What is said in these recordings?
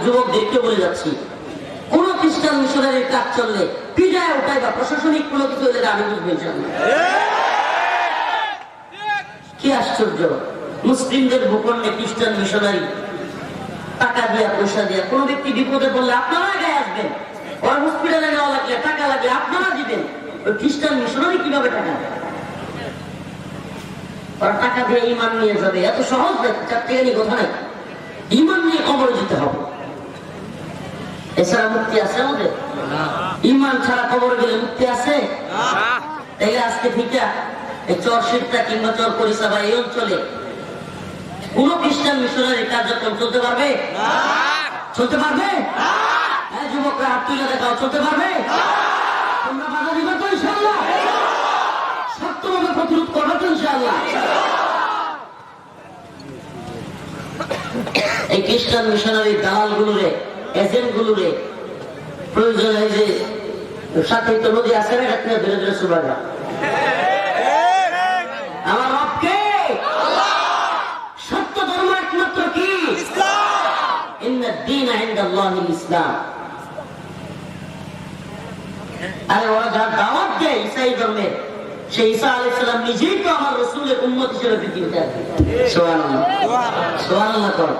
যুবকদেরকে বলে যাচ্ছি, কোন খ্রিস্টান মিশনারির কাজ চললে পিঠায় উঠায় বা প্রশাসনিক কোনো কিছু হলে আমি বুঝবো ইনশাআল্লাহ। কি আশ্চর্য, মুসলিমদের ভূখণ্ডে খ্রিস্টান মিশনারি টাকা দিয়া পয়সা দিয়া, কোন ব্যক্তি বিপদে পড়লে আপনারা গায়ে আসবেন, ওর হসপিটালে নেওয়া লাগলে টাকা লাগলে আপনারা দিবেন। ওই খ্রিস্টান মিশনারি কিভাবে টাকা দেয়? ওরা টাকা দিয়ে ইমান নিয়ে যাবে, এত সহজ দেয়? চারটেখানি কথা নাই, ইমান নিয়ে কবরে যেতে হবে। এছাড়া মুক্তি আছে আমাদের? ইমান ছাড়া কবরে গেলে মুক্তি আছে? তাইলে আজকে ঠিক এই চর শিরটা কিংবা চর পরিষা বা এই অঞ্চলে কোন খ্রিস্টান মিশনারি কার্যক্রম চলতে পারবে? চলতে পারবে? হ্যাঁ যুবকরা হাত তুলে দেখাও, চলতে পারবে? তোমরা বাধা দিবে তো ইনশাআল্লাহ? সত্যভাবে প্রতিরোধ করবে তো ইনশাআল্লাহ? এই খ্রিস্টান মিশনারি দালাল গুলোরে, এজেন্ট গুলোরে প্রয়োজন হয় যে সাথে তো নদী আছে না, এটা ধীরে ধীরে সুবাগা। আমার রবকে সত্য ধর্ম একমাত্র কি? ইন্নাদ দীন ইনদাল্লাহিল ইসলাম। আরে ওরা যা দাওয়াত দেয় ঈসাই ধর্মের, সেই ঈসা আলাইহিস সালাম নিজেই তো আমার রাসূলের উম্মত হিসেবে পৃথিবীতে আসবে। সুবহানাল্লাহ, সুবহানাল্লাহ কর।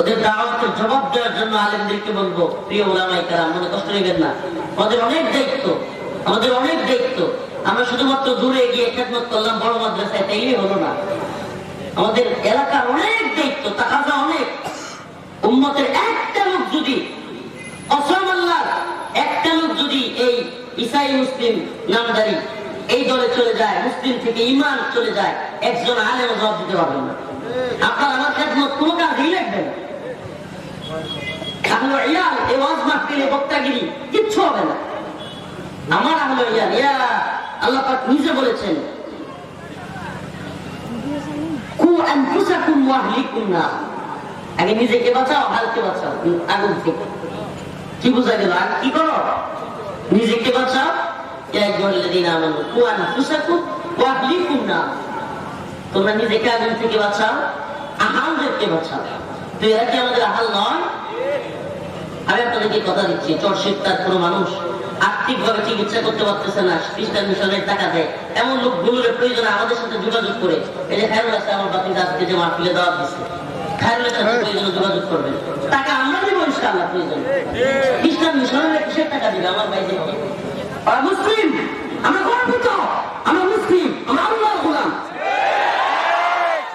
ওদের দাওয়াতের জবাব দেওয়ার জন্য আলেমদেরকে বলবো, প্রিয় উলামায়ে কেরাম, মনে কষ্ট নেবেন না, আমাদের অনেক দায়িত্ব, আমাদের অনেক দায়িত্ব। আমরা শুধুমাত্র দূরে গিয়ে খেদমত করলাম বড় মাদ্রাসায়, তাইলে হলো না। আমাদের এলাকার অনেক দায়িত্ব, তাকাজা অনেক। উম্মতের একটা লোক যদি, কসম আল্লাহর, একটা লোক যদি এই ঈসাই মুসলিম নামধারী এই দলে চলে যায়, মুসলিম থেকে ঈমান চলে যায়, একজন আলেম জবাব দিতে পারবেন না। আপনার আমার খেদমত কোনো কাজেই লাগবে না। আহলে ইয়াল এই ওয়াজ মাহফিলে বক্তাগিরি কিচ্ছু হবে না। আমার আহলে ইয়াল, ইয়া আল্লাহ পাক নিজে বলেছেন, কু আনফুসাকুম ওয়া আহলিকুম নার, আগে নিজেকে বাঁচাও, আহলকে বাঁচাও আগুন থেকে। কি বোঝা গেল? আর কি করো? নিজেকে বাঁচাও, ইয়া আইয়ুহাল্লাযীনা আমানু কু আনফুসাকুম ওয়া আহলিকুম নার, তোমরা নিজেকে আগুন থেকে বাঁচাও, আহালদেরকে বাঁচাও। তো এরা কি আমাদের আহাল নয়? আমি আপনাদেরকে কথা দিচ্ছি, চরশিকতার কোনো মানুষ আর্থিকভাবে চিকিৎসা করতে পারতেছে না, খ্রিস্টান মিশনের টাকা দেয়, এমন লোকগুলোর প্রয়োজনে আমাদের সাথে যোগাযোগ করে, এই যে খায়রুল আছে আমার বাতিল আজকে যে মাহফিলে দাওয়াত দিচ্ছে, খায়রুলের সাথে প্রয়োজনে যোগাযোগ করবেন, টাকা আমরা দিব ইনশাআল্লাহ। প্রয়োজন খ্রিস্টান মিশনের কিসের টাকা দিবে? আমার ভাইদেরকে। আমরা মুসলিম, আমরা গর্বিত, আমরা মুসলিম, আমরা আল্লাহর গোলাম।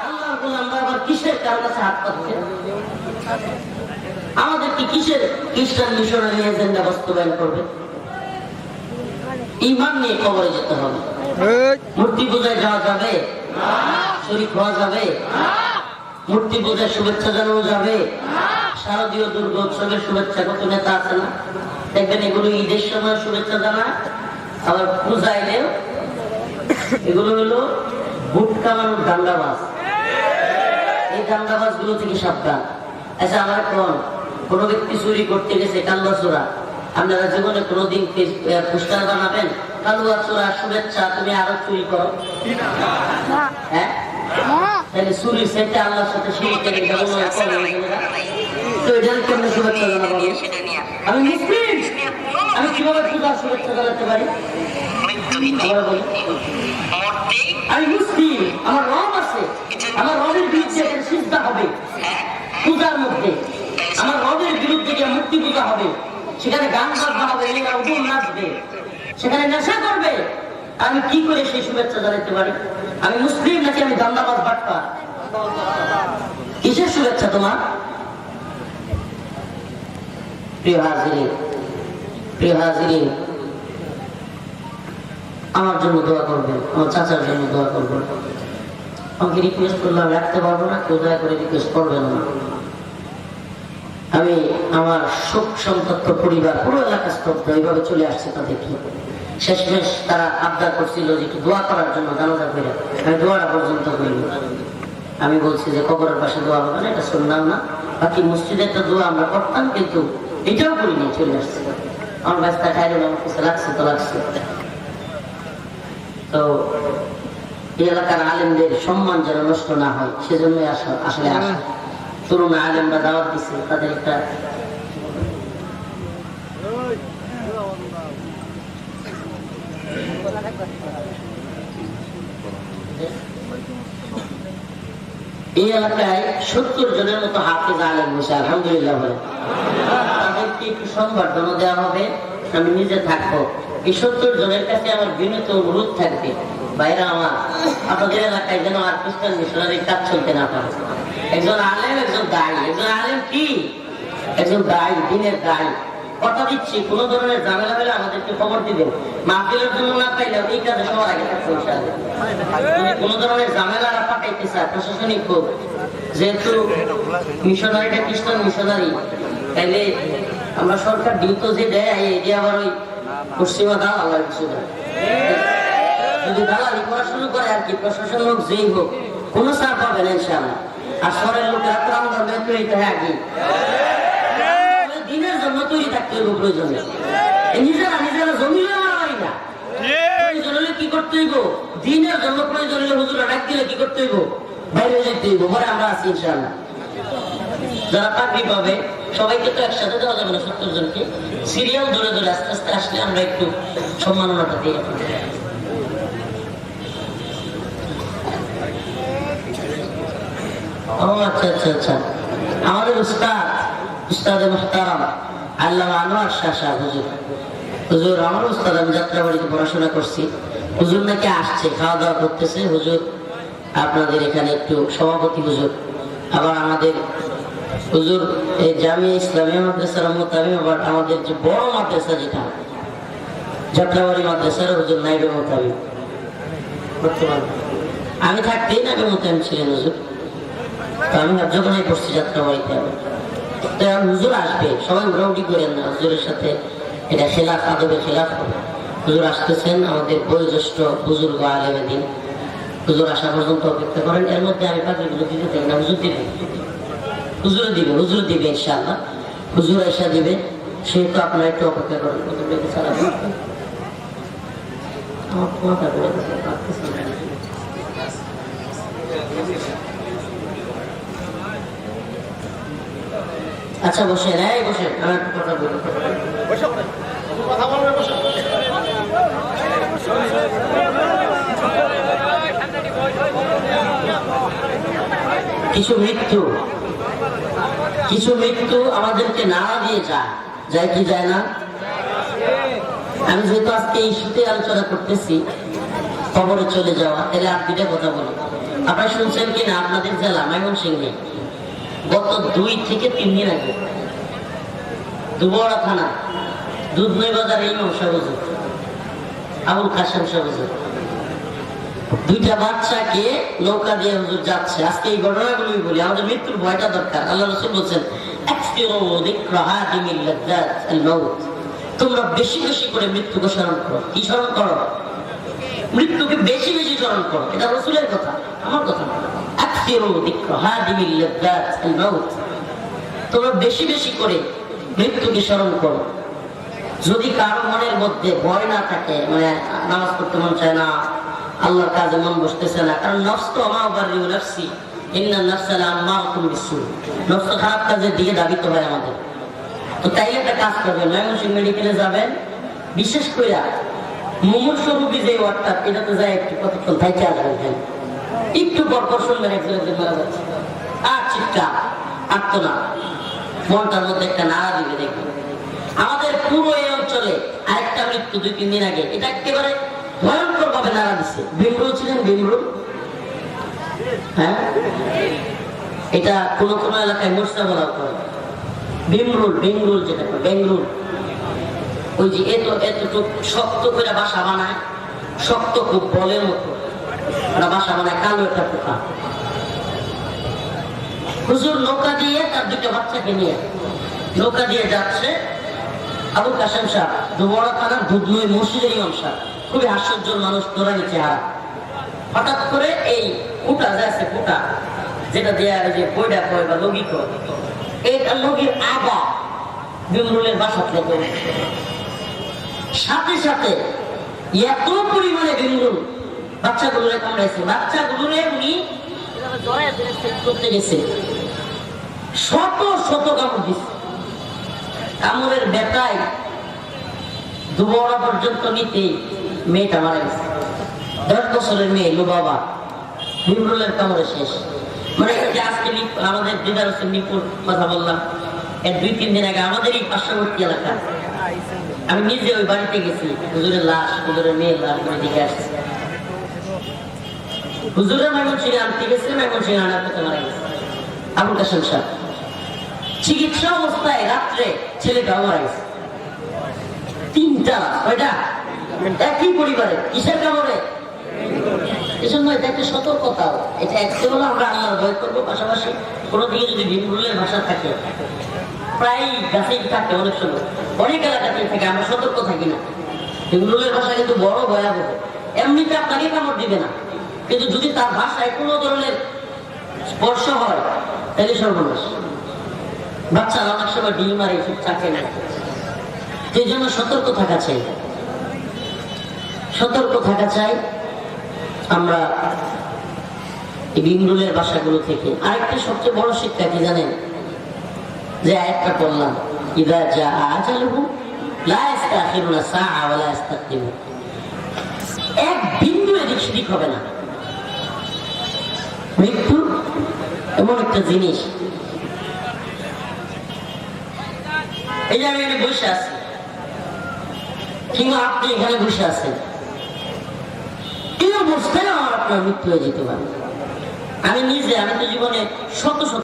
আল্লাহর গোলাম আবার কিসের কার কাছে হাত পাচ্ছে? আমাদের কি কিসের খ্রিস্টান মিশনারি এজেন্ডা বাস্তবায়ন করবে? ঈমান নিয়ে কবরে যেতে হবে। মূর্তি পূজায় যাওয়া যাবে? শরীক হওয়া যাবে? মূর্তি পূজায় শুভেচ্ছা জানানো যাবে? শারদীয় দুর্গোৎসবের শুভেচ্ছা কত নেতা আছে না, দেখবেন এগুলো ঈদের সময় শুভেচ্ছা জানায়, আবার পূজা এলেও এগুলো হলো ভোট কামানোর দাঙ্গাবাজ। এই দাঙ্গাবাজ গুলো থেকে সাবধান। আচ্ছা আমার কোন ব্যক্তি চুরি করতে গেছে, কালুয়া চোরা, আপনারা জীবনে কোনোদিন পোস্টার বানাবেন কালুয়া চোরা শুভেচ্ছা, তুমি আরো চুরি করো? হ্যাঁ, তাহলে চুরি সেটা আল্লাহর সাথে শিরিক করে তো এটার কেমন শুভেচ্ছা জানাবো? আমি মুসলিম, আমি কিভাবে পূজার শুভেচ্ছা জানাতে পারি? আমি মুসলিম, আমার রব আছে, আমার রবের বিরুদ্ধে সিজদা হবে পূজার মধ্যে, আমার রবের বিরুদ্ধে গিয়ে মূর্তি পূজা হবে, সেখানে গান বাজনা হবে, উদুম নাচবে, সেখানে নেশা করবে। আমি কি করে সেই শুভেচ্ছা জানাতে পারি? আমি মুসলিম নাকি আমি দান্দাবাজ বাটপা? কিসের শুভেচ্ছা তোমার? প্রিয় হাজিরিন, প্রিয় হাজিরিন, আমার জন্য দোয়া করবেন, আমার চাচার জন্য দোয়া করবেন। আমাকে রিকোয়েস্ট করলাম, রাখতে পারবো না, কেউ দয়া করে রিকোয়েস্ট করবেন না। আমি আমার শোক সন্তপ্ত পরিবার, পুরো এলাকা স্তব্ধ, এইভাবে চলে আসছে তা দেখি। শেষমেশ তারা আবদার করছিল যে একটু দোয়া করার জন্য, জানাজা করে। আমি দোয়াটা পর্যন্ত করিনি। আমি বলছি যে কবরের পাশে দোয়া হবে না, এটা শুনলাম না, বাকি মসজিদে একটা দোয়া আমরা করতাম, কিন্তু এটাও করিনি, চলে আসছে। আমার ব্যস্তা খাইল, আমার কাছে লাগছে তো লাগছে। তো এই এলাকার আলেমদের সম্মান যেন নষ্ট না হয়, সেজন্যই আসলে আসা। তরুণ আলেমরা দাওয়াত দিচ্ছে, তাদের একটা এই এলাকায় 70 জনের মতো হাফেজ আলেম বসে, আলহামদুলিল্লাহ বলে। তাদেরকে একটু সংবর্ধনা দেওয়া হবে, আমি নিজে থাকবো। এই 70 জনের কাছে আমার বিনীত অনুরোধ থাকবে, বাইরে আমার আপনাদের এলাকায় যেন আর খ্রিস্টান মিশনারি কাজ চলতে না পারে। একজন আলেম, একজন দায়ী। একজন আলেম কি? একজন দায়ী, দিনের দায়ী। কথা দিচ্ছি, কোন ধরনের ঝামেলা হলে আমাদেরকে খবর দিবেন। মাহফিলের জন্য না পাইলে এই কাজে সবার আগে থাকছে ইনশাআল্লাহ। যদি কোন ধরনের ঝামেলা না পাঠাইতে চায় প্রশাসনিক হোক, যেহেতু মিশনারিটা খ্রিস্টান মিশনারি, তাইলে আমরা সরকার ডিউটো যে দেয় এটি আবার ওই পশ্চিমা দাল আল্লাহ কিছু দেয়। যদি দালালি করা শুরু করে আর কি, প্রশাসন হোক যেই হোক, কোনো চাপ পাবে না ইনশাআল্লাহ। আর শহরের লোকেরা তো আমরা তৈরিতে আগে দিনের জন্য তৈরি থাকতে হইব। প্রয়োজনে নিজেরা নিজেরা জমি মারামারি না, প্রয়োজন হলে কি করতে হইব? দিনের জন্য প্রয়োজন হলে হুজুরা ডাক দিলে কি করতে হইব? বাইরে যেতে হইব। পরে আমরা আছি ইনশাআল্লাহ। যারা পাগড়ি পাবে সবাইকে তো একসাথে দেওয়া যাবে না, 70 জনকে সিরিয়াল ধরে ধরে আস্তে আস্তে আসলে আমরা একটু সম্মাননাটা দিই। আচ্ছা আচ্ছা আচ্ছা, আমাদের উস্তাদে মুহতারাম আল্লামা আনোয়ার শাহ সাহেব হুজুর, হুজুর আমার উস্তাদ, আমি যাত্রাবাড়িতে পড়াশোনা করছি। হুজুর নাকি আসছে, খাওয়া দাওয়া করতেছে। হুজুর আপনাদের এখানে একটু সভাপতি হুজুর, আবার আমাদের হুজুর এই জামিয়া ইসলামিয়া মাদ্রাসার মোতাবেক আবার আমাদের যে বড় মাদ্রাসা যেটা যাত্রাবাড়ি মাদ্রাসার হুজুর নাইবে মোতাবেক বর্তমান আমি থাকতেই নাইবে মোতাবেক ছিলেন হুজুর। তো আমি যখনই পড়ছি যাত্রাবাড়িতে হুজুর আসবে, সবাই উড়াউড়ি করেন না, হুজুরের সাথে এটা খেলাফ, আদবের খেলাফ হবে। হুজুর আসতেছেন, আমাদের বয়োজ্যেষ্ঠ বুজুর্গ আলেমে দিন। হুজুর আসা পর্যন্ত অপেক্ষা করেন। এর মধ্যে আমি পাখিগুলো দিতে থাকি না, হুজুর দিবে, হুজুর দিবে, হুজুর দিবে ইনশাআল্লাহ। হুজুর এসা দিবে, সেহেতু আপনারা একটু অপেক্ষা করেন। আচ্ছা বসেন, এই বসেন, আমি একটু কথা বলি। কিছু মৃত্যু আমাদেরকে নাড়া দিয়ে যায় কি যায় না? আমি যেহেতু আজকে এই ইস্যুতে আলোচনা করতেছি, কবরে চলে যাওয়া, তাহলে আর দুইটা কথা বলি। আপনারা শুনছেন কিনা আপনাদের জেলা ময়মনসিংহে গত 2 থেকে 3 দিন আগে দুবড়া থানা দুধনই বাজার ইমাম সাহেব হুজুর আবুল কাসেম সাহেব হুজুর 2টা বাচ্চাকে নৌকা দিয়ে হুজুর যাচ্ছে। আজকে এই ঘটনাগুলোই বলি, আমাদের মৃত্যুর ভয়টা দরকার। আল্লাহ রাসূল বলেছেন, তোমরা বেশি বেশি করে মৃত্যুকে স্মরণ করো। কি স্মরণ করো? মৃত্যুকে বেশি বেশি স্মরণ করো। এটা রাসূলের কথা, আমার কথা না। তোমরা বেশি বেশি করে মৃত্যুকে স্মরণ করো। যদি কারো মনের মধ্যে ভয় না থাকে, মানে নামাজ পড়তে মন চায় না, আল্লাহর কাজে মন বসতেছে না, কারণ নফস তো নাফসি ইন্না নাফসা লাআম্মারাতুম বিসসু, নফস খারাপ কাজের দিকে ধাবিত হয় আমাদের। তো তাইলে একটা কাজ করবেন, ময়মনসিংহ মেডিকেলে যাবেন, বিশেষ করে মুমূর্ষ রোগী যে ওয়ার্ডটা, এটাতে যায় একটু কতক্ষণ থাইকে আসবেন। একটু পরপর শুনবেন একজন মারা যাচ্ছে, আর চিৎকার, আর্তনাদ, মনটার মধ্যে একটা নাড়া দিবে। দেখবেন আমাদের পুরো এই অঞ্চলে আরেকটা মৃত্যু 2-3 দিন আগে, এটা একেবারে ভয়ঙ্কর ভাবে নাড়া দিচ্ছে। ভিমরুল ছিলেন, ভিমরুল, হ্যাঁ, এটা কোন কোন এলাকায় মোর্চা বলা করে। বেঙ্গরুল যেটা বেঙ্গরুল, ওই যে এতটুকু শক্ত করে বাসা বানায়, শক্ত খুব বলের মতো ওরা বাসা বানায়, কালো একটা পোকা। হুজুর নৌকা দিয়ে তার 2টা বাচ্চাকে নিয়ে নৌকা দিয়ে যাচ্ছে। আবুল কাসেম সাহেব দুবড়া থানার দুধনই মসজিদের ইমাম সাহেব, খুবই হাস্যজ্জ্বল মানুষ, দৌড়ানি চেহারা। হঠাৎ করে এই কুটা যে আছে, কুটা যেটা দেয়া যে বইটা কয় বা লগি কয়, এইটা লগির আগা বিমরুলের বাসা থেকে সাথে সাথে এত পরিমাণে বিমরুল বাচ্চাগুলোরে কামড়াইছে। বাচ্চাগুলোরে উনি করতে গেছে, শত শত কামড় দিচ্ছে, কামড়ের বেটায় দুবড়া পর্যন্ত নিতে মেয়েটা মারা গেছে। 10 বছরের মেয়ে, লো বাবা, ভিমরুলের কামড়ে শেষ। মানে আজকে আমাদের দিদার হোসেন নিপুর কথা বললাম, এর 2-3 দিন আগে আমাদেরই পার্শ্ববর্তী এলাকা, আমি নিজে ওই বাড়িতে গেছি। হুজুরের লাশ, হুজুরের মেয়ের লাশ করে দিকে আসছে। হুজুরের ময়মনসিংহে আনতে গেছে, ময়মনসিংহে আনার পথে মারা গেছে আবুল কাসেম সাহেব। চিকিৎসা অবস্থায় রাত্রে ছেলেটাও মারা গেছে। 3টা, কয়টা? একই পরিবারে, কিসের কামড়ে? এজন্য এটা একটা সতর্কতা। এটা একটা হলো আমরা আল্লাহর ভয় করবো, পাশাপাশি কোনো দিকে যদি ভিমরুলের ভাষা থাকে, প্রায় গাছেই থাকে, অনেক সময় অনেক এলাকাতেই থাকে, আমরা সতর্ক থাকি না। ভিমরুলের ভাষা কিন্তু বড় ভয়াবহ। এমনিতে আপনাকে কামড় দিবে না, কিন্তু যদি তার ভাষায় কোনো ধরনের স্পর্শ হয় তাহলে সর্বনাশ। বাচ্চারা অনেক সময় ডিম আর এইসব চাকে না। এই জন্য সতর্ক থাকা চাই, সতর্ক থাকা চাই আমরা এই ভিমরুলের ভাষাগুলো থেকে। আরেকটা সবচেয়ে বড় শিক্ষা কি জানেন? যে আয়াতটা পড়লাম, ইযা জা আজালুহু লা ইস্তাখিরুনা সাআ ওয়া লা ইস্তাকদিমুন। এক বিন্দু এদিক সেদিক হবে না। মৃত্যু এমন একটা জিনিস, এই যে আমি এখানে বসে আছি, কিংবা আপনি এখানে বসে আছেন, এই অবস্থায় আমার আপনার মৃত্যু হয়ে যেতে পারে। আমি নিজে, আমি তো জীবনে শত শত